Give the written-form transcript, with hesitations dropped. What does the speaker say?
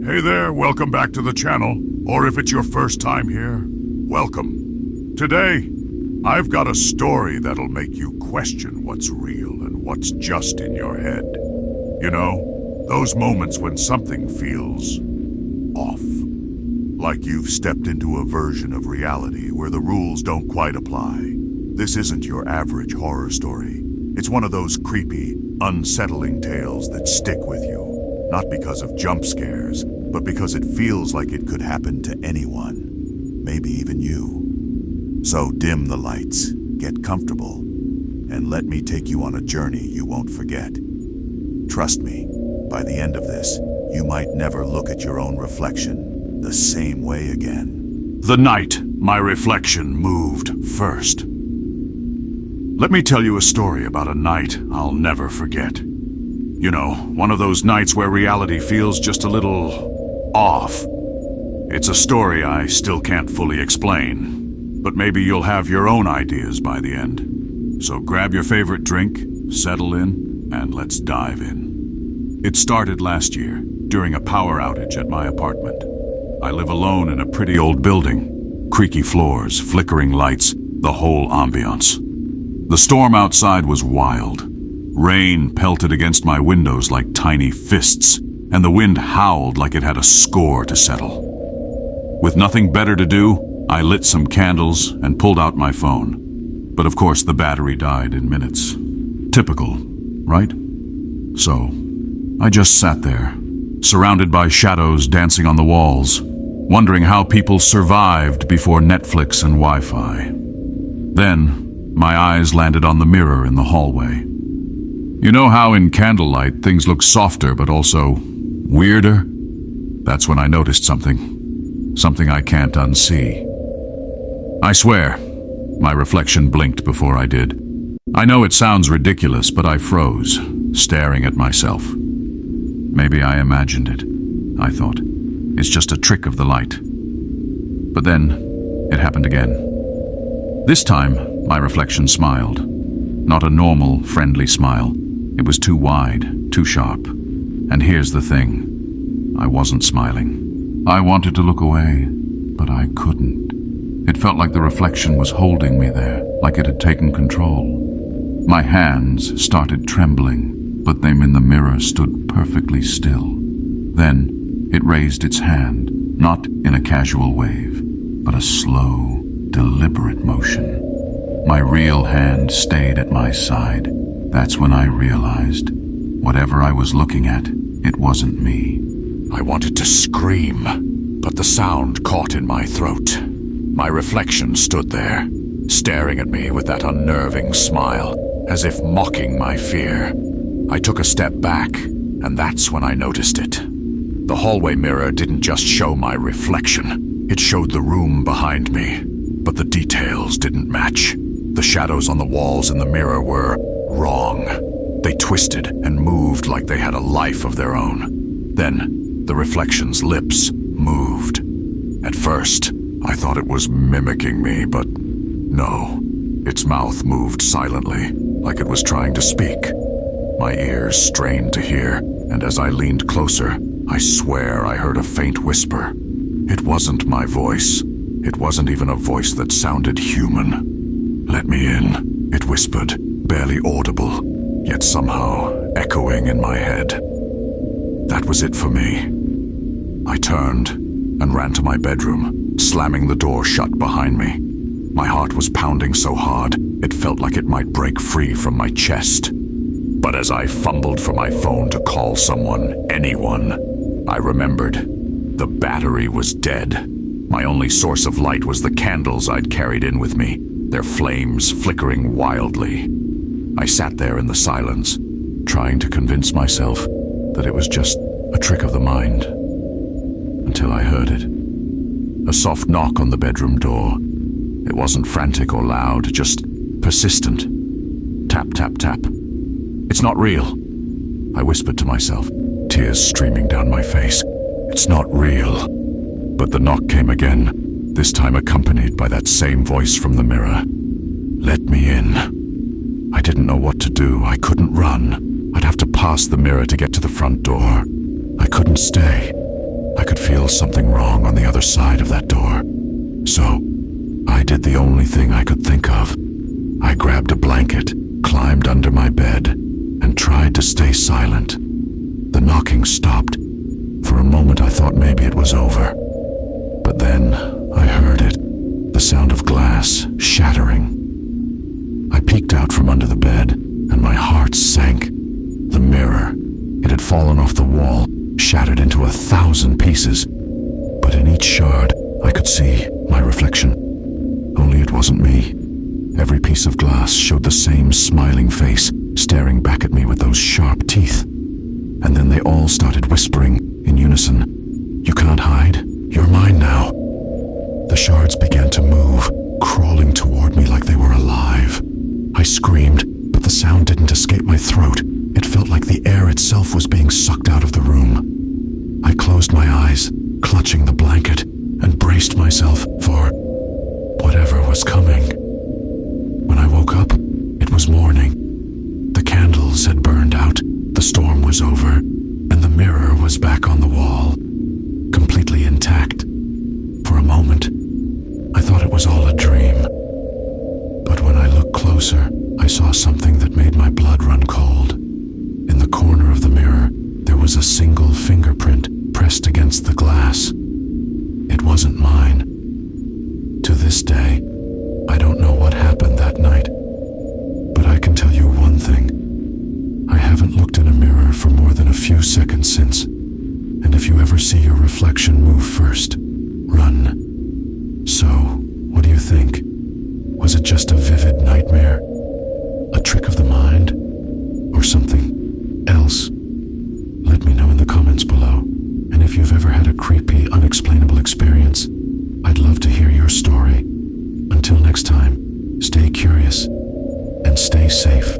Hey there, welcome back to the channel. Or if it's your first time here, welcome. Today, I've got a story that'll make you question what's real and what's just in your head. You know, those moments when something feels off. Like you've stepped into a version of reality where the rules don't quite apply. This isn't your average horror story. It's one of those creepy, unsettling tales that stick with you. Not because of jump scares, but because it feels like it could happen to anyone. Maybe even you. So dim the lights, get comfortable, and let me take you on a journey you won't forget. Trust me, by the end of this, you might never look at your own reflection the same way again. The night my reflection moved first. Let me tell you a story about a night I'll never forget. You know, one of those nights where reality feels just a little off. It's a story I still can't fully explain, but maybe you'll have your own ideas by the end. So grab your favorite drink, settle in, and let's dive in. It started last year, during a power outage at my apartment. I live alone in a pretty old building. Creaky floors, flickering lights, the whole ambiance. The storm outside was wild. Rain pelted against my windows like tiny fists, and the wind howled like it had a score to settle. With nothing better to do, I lit some candles and pulled out my phone. But of course the battery died in minutes. Typical, right? So, I just sat there, surrounded by shadows dancing on the walls, wondering how people survived before Netflix and Wi-Fi. Then, my eyes landed on the mirror in the hallway. You know how in candlelight things look softer but also weirder? That's when I noticed something. Something I can't unsee. I swear, my reflection blinked before I did. I know it sounds ridiculous, but I froze, staring at myself. Maybe I imagined it, I thought. It's just a trick of the light. But then, it happened again. This time, my reflection smiled. Not a normal, friendly smile. It was too wide, too sharp. And here's the thing. I wasn't smiling. I wanted to look away, but I couldn't. It felt like the reflection was holding me there, like it had taken control. My hands started trembling, but them in the mirror stood perfectly still. Then, it raised its hand, not in a casual wave, but a slow, deliberate motion. My real hand stayed at my side. That's when I realized, whatever I was looking at, it wasn't me. I wanted to scream, but the sound caught in my throat. My reflection stood there, staring at me with that unnerving smile, as if mocking my fear. I took a step back, and that's when I noticed it. The hallway mirror didn't just show my reflection, it showed the room behind me, but the details didn't match. The shadows on the walls in the mirror were wrong. They twisted and moved like they had a life of their own. Then, the reflection's lips moved. At first, I thought it was mimicking me, but no. Its mouth moved silently, like it was trying to speak. My ears strained to hear, and as I leaned closer, I swear I heard a faint whisper. It wasn't my voice. It wasn't even a voice that sounded human. "Let me in," it whispered, barely audible, yet somehow echoing in my head. That was it for me. I turned and ran to my bedroom, slamming the door shut behind me. My heart was pounding so hard, it felt like it might break free from my chest. But as I fumbled for my phone to call someone, anyone, I remembered. The battery was dead. My only source of light was the candles I'd carried in with me, their flames flickering wildly. I sat there in the silence, trying to convince myself that it was just a trick of the mind, until I heard it. A soft knock on the bedroom door. It wasn't frantic or loud, just persistent. Tap, tap, tap. "It's not real," I whispered to myself, tears streaming down my face. "It's not real." But the knock came again, this time accompanied by that same voice from the mirror. "Let me in." I didn't know what to do. I couldn't run. I'd have to pass the mirror to get to the front door. I couldn't stay. I still something wrong on the other side of that door. So, I did the only thing I could think of. I grabbed a blanket, climbed under my bed, and tried to stay silent. The knocking stopped. For a moment I thought maybe it was over. But then I heard it, the sound of glass shattering. I peeked out from under the bed, and my heart sank. The mirror, it had fallen off the wall, shattered into 1,000 pieces. But in each shard, I could see my reflection. Only it wasn't me. Every piece of glass showed the same smiling face, staring back at me with those sharp teeth. And then they all started whispering in unison, "You can't hide. You're mine now." The shards began to move, crawling toward me like they were alive. I screamed, but the sound didn't escape my throat. It felt like the air itself was being sucked out of the room. I closed my eyes, clutching the blanket, and braced myself for whatever was coming. When I woke up, it was morning. The candles had burned out, the storm was over, and the mirror was back on the wall, completely intact. For a moment, I thought it was all a dream. But when I looked closer, I saw something that made my blood run cold. In the corner of the mirror, there was a single fingerprint pressed against the glass. It wasn't mine. To this day, I don't know what happened that night. But I can tell you one thing. I haven't looked in a mirror for more than a few seconds since. And if you ever see your reflection move first, run. So, what do you think? Was it just a vivid nightmare? A trick of the mind? Or something else? Let me know in the comments below. And if you've ever had a creepy, unexplainable experience, I'd love to hear your story. Until next time, stay curious and stay safe.